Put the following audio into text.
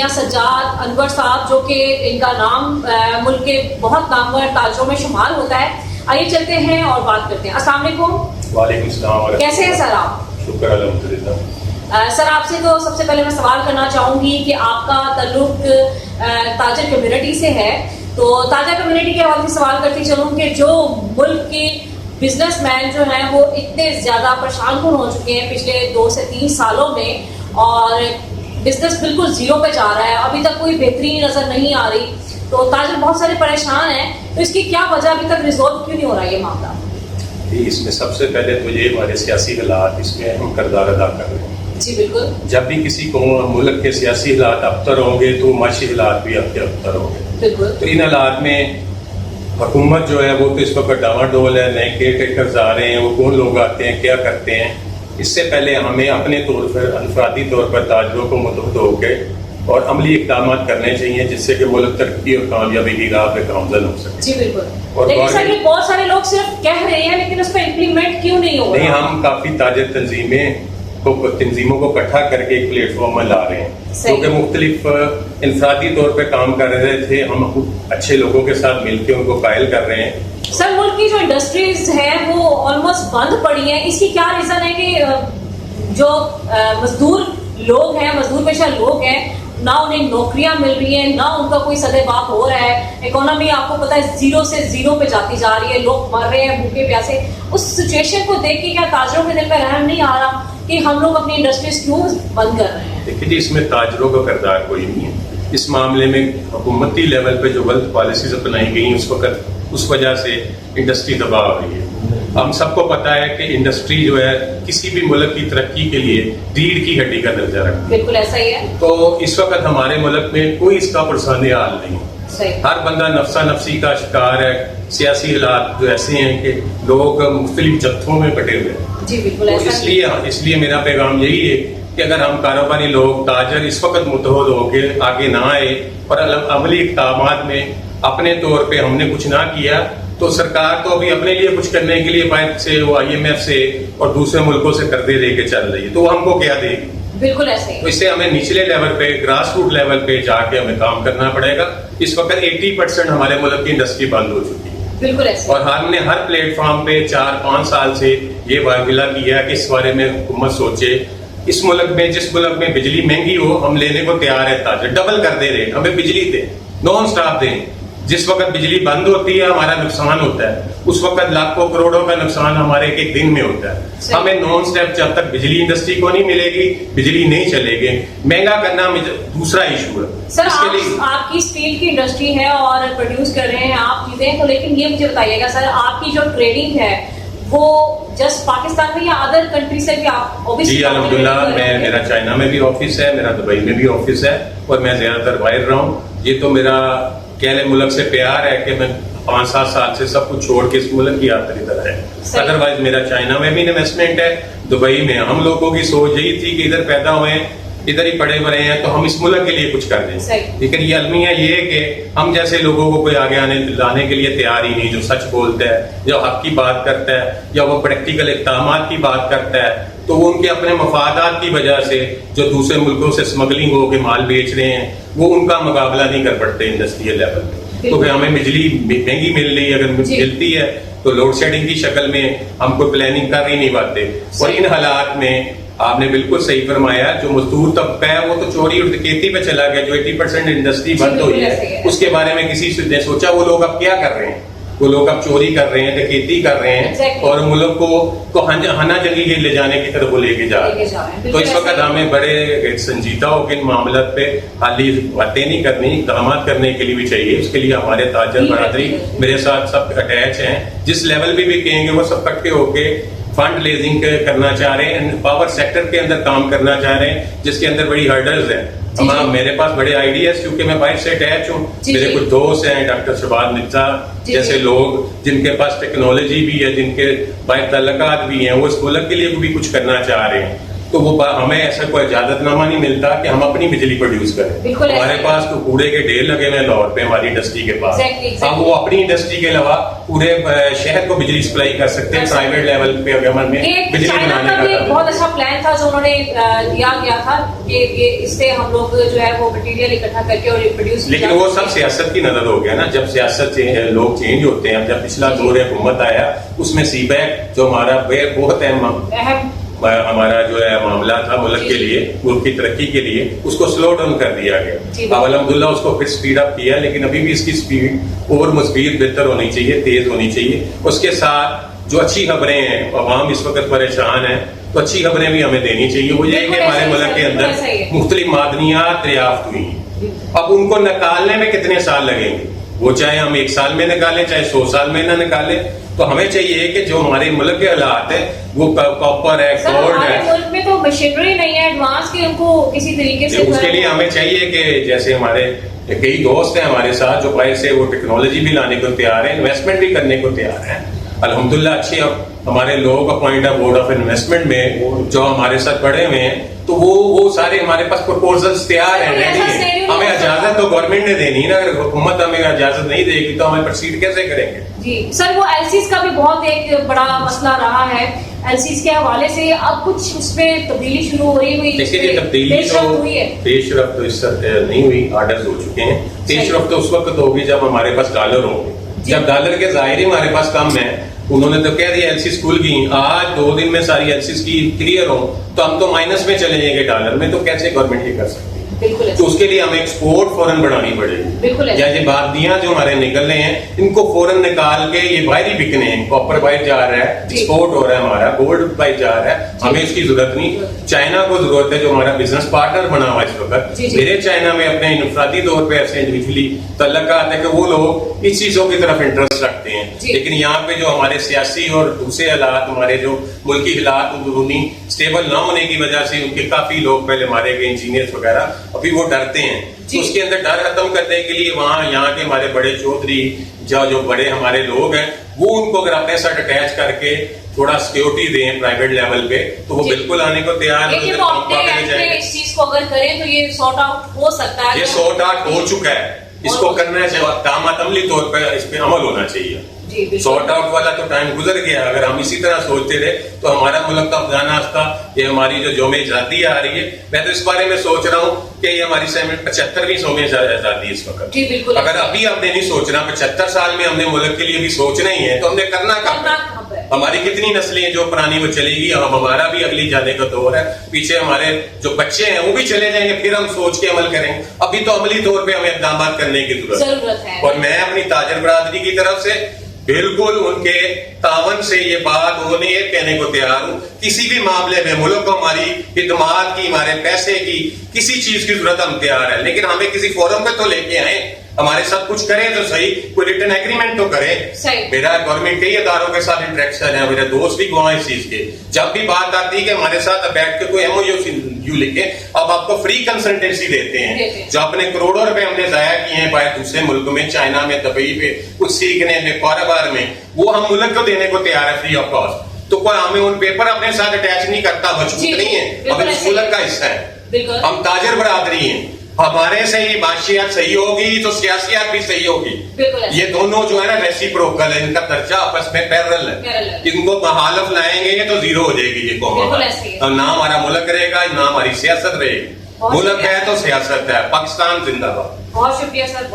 میاں سجاد انور صاحب جو کہ ان کا نام ملک کے بہت نامور تاجروں میں شمار ہوتا ہے. آئیے چلتے ہیں اور بات کرتے ہیں. السلام علیکم. وعلیکم السلام. کیسے ہیں سر آپ؟ شکر الحمدللہ. سر آپ سے تو سب سے پہلے میں سوال کرنا چاہوں گی کہ آپ کا تعلق تاجر کمیونٹی سے ہے, تو تاجر کمیونٹی کے حوالے سے سوال کرتی چلوں کہ جو ملک کے بزنس مین جو ہیں وہ اتنے زیادہ پریشان کن ہو چکے ہیں پچھلے 2 سے 3 سالوں میں, اور بزنس بالکل زیرو پہ جا رہا ہے, ابھی تک کوئی بہتری نظر نہیں آ رہی, تو تاجر بہت سارے پریشان ہیں, تو اس کی کیا وجہ ابھی تک ریزولو کیوں نہیں ہو رہا ہے یہ معاملہ؟ اس میں سب سے پہلے تو یہ ہمارے سیاسی حالات اس میں اہم کردار ادا کر رہے ہیں. جی بالکل. جب بھی کسی کو ملک کے سیاسی حالات ابتر ہوں گے تو معاشی حالات بھی ابتر ہوں گے. بالکل. تو ان حالات میں حکومت جو ہے وہ تو اس وقت ڈاواڈول ہے, نئے کیئر ٹیکرز آ رہے ہیں, وہ کون لوگ آتے ہیں, کیا کرتے ہیں. اس سے پہلے ہمیں اپنے طور پر انفرادی طور پر تاجروں کو متحد ہو کے اور عملی اقدامات کرنے چاہیے جس سے کہ ملک ترقی اور کامیابی کی راہ پہ گامزن ہو سکے. جی بالکل. لیکن سر یہ بہت سارے لوگ صرف کہہ رہے ہیں لیکن اس پہ امپلیمنٹ کیوں نہیں ہو رہا؟ نہیں, ہم کافی تاجر تنظیموں کو اکٹھا کر کے ایک پلیٹ فارم میں لا رہے ہیں, کیونکہ مختلف انفرادی طور پہ کام کر رہے تھے, ہم اچھے لوگوں کے ساتھ مل کے ان کو قائل کر رہے ہیں. سر ملک کی جو انڈسٹریز ہیں وہ آلموسٹ بند پڑی ہیں, اس کی کیا ریزن ہے کہ جو مزدور لوگ ہیں, مزدور پیشہ لوگ ہیں, نہ انہیں نوکریاں مل رہی ہیں, نہ ان کا کوئی سدے باپ ہو رہا ہے, اکانومی آپ کو پتا ہے زیرو سے زیرو پہ جاتی جا رہی ہے, لوگ مر رہے ہیں بھوکے پیاسے. اس سچویشن کو دیکھ کے کیا تاجروں کے دل پہ رحم نہیں آ رہا کہ ہم لوگ اپنی انڈسٹریز کیوں بند کر رہے ہیں؟ دیکھیے جی, اس میں تاجروں کا کردار کوئی نہیں ہے. اس معاملے میں حکومتی لیول پہ جو غلط پالیسیز اپنائی گئی اس وقت, اس وجہ سے انڈسٹری تباہ ہو رہی ہے. ہم سب کو پتا ہے کہ انڈسٹری جو ہے کسی بھی ملک کی ترقی کے لیے ریڑھ کی ہڈی کا درجہ رکھتی ہے. بالکل ایسا ہی ہے. تو اس وقت ہمارے ملک میں کوئی اس کا پرسان حال نہیں. ہر بندہ نفسا نفسی کا شکار ہے. سیاسی حالات جو ایسے ہیں کہ لوگ مختلف جتھوں میں بٹے ہوئے ہیں. جی بالکل. اس لیے میرا پیغام یہی ہے کہ اگر ہم کاروباری لوگ تاجر اس وقت متحد ہو کے آگے نہ آئے اور عملی اقدامات میں اپنے طور پہ ہم نے کچھ نہ کیا, تو سرکار تو ابھی اپنے لیے کچھ کرنے کے لیے بینک سے, وہ IMF سے اور دوسرے ملکوں سے قرضے لے کے چل رہی ہے, تو وہ ہم کو کیا دے گی؟ بالکل ایسے. تو اس سے ہمیں نچلے لیول پہ, گراس روٹ لیول پہ جا کے ہمیں کام کرنا پڑے گا. اس وقت 80% ہمارے ملک کی انڈسٹری بند ہو چکی ہے. بالکل ایسے. اور ہم نے ہر پلیٹ فارم پہ 4-5 سال سے یہ واقعہ کیا ہے کہ اس بارے میں حکومت سوچے. اس ملک میں, جس ملک میں بجلی مہنگی ہو, ہم لینے کو تیار ہے تاجر, ڈبل کر دے رہے, ہمیں بجلی دیں, نان اسٹاپ دیں. جس وقت بجلی بند ہوتی ہے ہمارا نقصان ہوتا ہے, اس وقت لاکھوں کروڑوں کا نقصان ہمارے ایک دن میں ہوتا ہے. ہمیں نان اسٹاپ, جب تک بجلی انڈسٹری کو نہیں ملے گی بجلی نہیں چلے گی. مہنگا کرنا دوسرا ایشو ہے. سر آپ کی اسٹیل کی انڈسٹری ہے اور پروڈیوس کر رہے ہیں آپ چیزیں, تو لیکن یہ مجھے بتائیے گا سر, آپ کی جو ٹریڈنگ ہے وہ جسٹ پاکستان میں یا ادر کنٹری سے بھی آپ؟ جی الحمدللہ, میرا چائنا میں بھی آفس ہے, میرا دبئی میں بھی آفس ہے, اور میں زیادہ تر باہر رہا ہوں. یہ تو میرا کہنے ملک سے پیار ہے کہ میں 5-7 سال سے سب کچھ چھوڑ کے اس ملک کی یاتری طرح ہے. ادروائز میرا چائنا میں بھی انویسٹمنٹ ہے, دبئی میں. ہم لوگوں کی سوچ یہی تھی کہ ادھر پیدا ہوئے ہیں, ادھر ہی پڑے بڑے ہیں, تو ہم اس ملک کے لیے کچھ کر دیں. لیکن یہ المیہ یہ ہے کہ ہم جیسے لوگوں کو کوئی آگے لانے کے لیے تیار ہی نہیں, جو سچ بولتا ہے, جو حق کی بات کرتا ہے, یا وہ پریکٹیکل اقدامات کی بات کرتا ہے, تو وہ ان کے اپنے مفادات کی وجہ سے جو دوسرے ملکوں سے اسمگلنگ ہو کے مال بیچ رہے ہیں, وہ ان کا مقابلہ نہیں کر پڑتے انڈسٹریل لیول پہ. تو پھر ہمیں بجلی مہنگی مل رہی ہے, اگر ملتی ہے تو لوڈ شیڈنگ کی شکل میں ہم کوئی پلاننگ کر ہی نہیں پاتے. اور ان حالات میں آپ نے بالکل صحیح فرمایا, جو مزدور طبقہ ہے وہ تو چوری اور ڈکیتی پہ چلا گیا. جو 80% انڈسٹری بند ہوئی ہے اس کے بارے میں کسی نے سوچا؟ وہ لوگ اب کیا کر رہے ہیں, وہ لوگ اب چوری کر رہے ہیں, ڈکیتی کر رہے ہیں, اور ملک کو ہنا جنگی کے لے جانے کی طرف وہ لے کے جا رہے ہیں. تو اس وقت ہمیں بڑے سنجیدہ ہو کے ان معاملات پہ خالی باتیں نہیں کرنی, اقدامات کرنے کے لیے بھی چاہیے. اس کے لیے ہمارے تاجر برادری میرے ساتھ سب اٹیچ ہیں. جس لیول پہ بھی کہیں گے وہ سب اکٹھے ہو کے فنڈ لیزنگ کرنا چاہ رہے ہیں, پاور سیکٹر کے اندر کام کرنا چاہ رہے ہیں, جس کے اندر بڑی ہرڈلز ہیں. میرے پاس بڑے آئیڈیاز, کیونکہ میں باہر سے اٹیچ ہوں. میرے کچھ دوست ہیں, ڈاکٹر شہباز مرزا جیسے لوگ, جن کے پاس ٹیکنالوجی بھی ہے, جن کے باہر تعلقات بھی ہیں, وہ اس ملک کے لیے بھی کچھ کرنا چاہ رہے ہیں. تو وہ ہمیں ایسا کوئی اجازت نامہ نہیں ملتا کہ ہم اپنی بجلی پروڈیوس کریں. ہمارے پاس تو کوڑے کے ڈھیر لگے ہوئے ہیں لاہور پہ ہماری انڈسٹری کے پاس. ہم وہ اپنی انڈسٹری کے علاوہ پورے شہر کو بجلی سپلائی کر سکتے ہیں پرائیویٹ لیول پہ گورنمنٹ میں بجلی چائنا بنانے کا بھی کا بہت اچھا پلان تھا جو انہوں نے دیا گیا تھا کہ اس سے ہم لوگ جو ہے وہ مٹیریل اکٹھا کر کے اور پروڈیوس، لیکن وہ سب سیاست کی نظر ہو گیا نا. جب سیاست لوگ چینج ہوتے ہیں. جب پچھلا دور حکومت آیا اس میں سی بیک جو ہمارا بہت اہم ہمارا جو ہے معاملہ تھا ملک کے لیے، ملک کی ترقی کے لیے، اس کو سلو ڈاؤن کر دیا گیا. اب الحمدللہ اس کو پھر سپیڈ اپ کیا، لیکن ابھی بھی اس کی سپیڈ اور مزید بہتر ہونی چاہیے، تیز ہونی چاہیے. اس کے ساتھ جو اچھی خبریں ہیں، عوام اس وقت پریشان ہیں تو اچھی خبریں بھی ہمیں دینی چاہیے. وہ یہ ہے کہ ہمارے ملک کے اندر مختلف معدنیات دریافت ہوئی ہیں. اب ان کو نکالنے میں کتنے سال لگیں گے؟ وہ چاہے ہم 1 سال میں نکالیں چاہے 100 سال میں نہ نکالیں. تو ہمیں چاہیے کہ جو ہمارے ملک کے حالات ہیں وہ کاپر ہے، گولڈ ہے. ملک میں تو مشینری نہیں ہے ایڈوانس کہ ان کو کسی طریقے سے، اس کے لیے ہمیں چاہیے کہ جیسے ہمارے کئی دوست ہیں ہمارے ساتھ جو باہر سے وہ ٹیکنالوجی بھی لانے کو تیار ہیں، انویسٹمنٹ بھی کرنے کو تیار ہیں. الحمدللہ اچھے ہمارے لوگ اپوائنٹ ہے بورڈ آف انویسٹمنٹ میں جو ہمارے ساتھ پڑے ہوئے ہیں. تو وہ سارے ہمارے پاس پرپوزلز تیار ہیں، ریڈی ہیں. ہمیں اجازت تو گورنمنٹ نے دینی نا. اگر حکومت ہمیں اجازت نہیں دے گی تو ہمیں پروسیڈ کیسے کریں گے؟ جی سر، وہ ایل سیز کا بھی بہت ایک بڑا مسئلہ رہا ہے. ایل سیز کے حوالے سے اب کچھ اس میں تبدیلی شروع ہو رہی ہوئی، دیکھیے تبدیلی تو پیش رفت تو اس وقت نہیں ہوئی، آرڈرز ہو چکے ہیں. پیش رفت تو اس وقت ہوگی جب ہمارے پاس ڈالر ہوں. جب ڈالر کے ظاہر ہی ہمارے پاس کم ہے. انہوں نے تو کہہ دیا ایل سی اسکول کی آج 2 دن میں ساری ایل سی کی کلیئر ہو تو ہم تو مائنس میں چلے جائیں گے ڈالر میں. تو کیسے گورنمنٹ یہ کر سکتی ہے؟ تو اس کے لیے ہمیں ایکسپورٹ فوراً بڑھانی پڑے گی. یا یہ بادیاں جو ہمارے نکل رہے ہیں ان کو فوراً نکال کے یہ باہر ہی بکنے ہیں. کاپر باہر جا رہا ہے، ایکسپورٹ ہو رہا ہے ہمارا، گولڈ باہر جا رہا ہے. ہمیں اس کی ضرورت نہیں. چائنا کو ضرورت ہے جو ہمارا بزنس پارٹنر بنا ہوا اس وقت. میرے چائنا میں اپنے انفرادی طور پہ ایسے انڈیویجولی تعلقات ہے کہ وہ لوگ اس چیزوں کی طرف انٹرسٹ رکھتے ہیں. لیکن یہاں پہ جو ہمارے سیاسی اور دوسرے حالات، ہمارے جو ملکی حالات اندرونی اسٹیبل نہ ہونے کی وجہ سے ان کے کافی لوگ پہلے مارے گئے، انجینئرز وغیرہ، ابھی وہ ڈرتے ہیں. تو اس کے اندر ڈر ختم کرنے کے لیے وہاں یہاں کے ہمارے بڑے چودھری جو بڑے ہمارے لوگ ہیں وہ ان کو اگر اپنے ساتھ اٹیچ کر کے تھوڑا سیکورٹی دیں پرائیویٹ لیول پہ تو وہ بالکل آنے کو تیار ہیں. اس چیز کو اگر کریں تو یہ سارٹ آؤٹ ہو سکتا ہے. یہ سارٹ آؤٹ ہو چکا ہے. اس کو کرنا ہے، تامات عملی طور پہ اس پہ عمل ہونا چاہیے. سارٹ آؤٹ والا تو ٹائم گزر گیا. اگر ہم اسی طرح سوچتے رہے تو ہمارا ملک کا افغانہ تھا. یہ ہماری جو یوم آزادی آ رہی ہے، میں تو اس بارے میں سوچ رہا ہوں کہ یہ ہماری 75ویں یوم آزادی اس وقت. اگر ابھی ہم نے نہیں سوچنا، 75 سال میں ہم نے ملک کے لیے بھی سوچنا ہی ہے تو ہم نے کرنا کب ہے؟ ہماری کتنی نسلیں جو پرانی وہ چلے گی. اب ہمارا بھی اگلی جانے کا دور ہے. پیچھے ہمارے جو بچے ہیں وہ بھی چلے جائیں گے، پھر ہم سوچ کے عمل کریں گے. ابھی تو عملی طور پہ ہمیں اقدامات کرنے کی ضرورت ہے. اور میں اپنی تاجر برادری کی طرف سے بالکل ان کے تعاون سے یہ بات انہوں نے یہ کہنے کو تیار ہوں، کسی بھی معاملے میں ملک کو ہماری خدمات کی، ہمارے پیسے کی، کسی چیز کی ضرورت ہم تیار ہے. لیکن ہمیں کسی فورم پہ تو لے کے آئیں، ہمارے ساتھ کچھ کریں تو صحیح، کوئی ریٹن ایگریمنٹ تو کریں. میرا گورنمنٹ کے اداروں کے ساتھ انٹریکشن ہے، میرے دوست بھی گواہ اس چیز کے. جب بھی بات آتی ہے کہ ہمارے ساتھ بیٹھ کے کوئی MOU لکھیں، اب آپ کو فری کنسلٹنسی دیتے ہیں. جو اپنے کروڑوں روپے ہم نے ضائع کیے ہیں باہر دوسرے ملک میں، چائنا میں، دبئی پہ، کچھ سیکھنے میں، کاروبار میں، وہ ہم ملک کو دینے کو تیار ہے فری آف کاسٹ. تو کوئی ہمیں ان پیپر اپنے ساتھ اٹیچ نہیں کرتا، مجبور نہیں ہے، ہم اس ملک کا حصہ ہے. ہم تاجر برادری ہیں. ہمارے سے ہی معاشیات صحیح ہوگی تو سیاسیات بھی صحیح ہوگی. یہ دونوں جو ہے نا ریسیپروکل ہے، ان کا درجہ آپس میں پیرل ہے. ان کو محالف لائیں گے تو زیرو ہو جائے گی یہ قوم. نہ ہمارا ملک رہے گا، نہ ہماری سیاست رہے گی. ملک ہے تو سیاست ہے. پاکستان زندہ باد. بہت شکریہ سر.